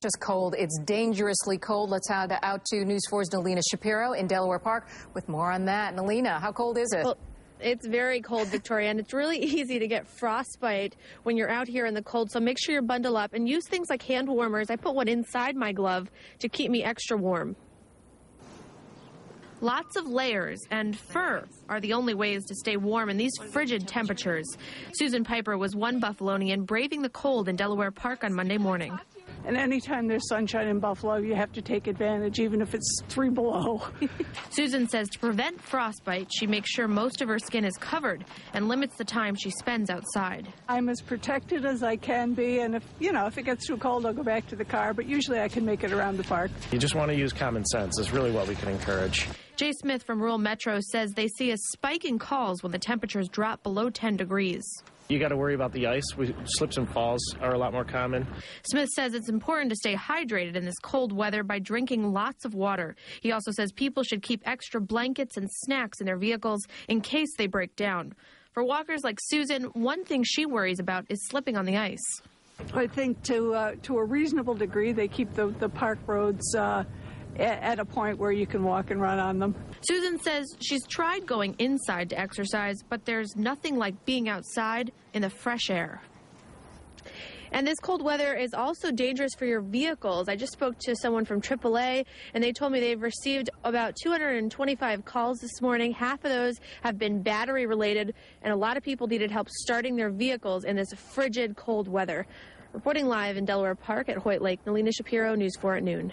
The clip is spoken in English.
Just cold. It's dangerously cold. Let's head out to News 4's Nalina Shapiro in Delaware Park with more on that. Nalina, how cold is it? Well, it's very cold, Victoria, and it's really easy to get frostbite when you're out here in the cold. So make sure you bundle up and use things like hand warmers. I put one inside my glove to keep me extra warm. Lots of layers and fur are the only ways to stay warm in these frigid temperatures. Susan Piper was one Buffalonian braving the cold in Delaware Park on Monday morning. And anytime there's sunshine in Buffalo, you have to take advantage, even if it's 3 below. Susan says to prevent frostbite, she makes sure most of her skin is covered and limits the time she spends outside. I'm as protected as I can be, and if it gets too cold, I'll go back to the car, but usually I can make it around the park. You just want to use common sense is really what we can encourage. Jay Smith from Rural Metro says they see a spike in calls when the temperatures drop below 10 degrees. You got to worry about the ice. Slips and falls are a lot more common. Smith says it's important to stay hydrated in this cold weather by drinking lots of water. He also says people should keep extra blankets and snacks in their vehicles in case they break down. For walkers like Susan, one thing she worries about is slipping on the ice. I think to a reasonable degree, they keep the park roads at a point where you can walk and run on them. Susan says she's tried going inside to exercise, but there's nothing like being outside in the fresh air. And this cold weather is also dangerous for your vehicles. I just spoke to someone from AAA, and they told me they've received about 225 calls this morning. Half of those have been battery related, and a lot of people needed help starting their vehicles in this frigid cold weather. Reporting live in Delaware Park at Hoyt Lake, Nalina Shapiro, News 4 at noon.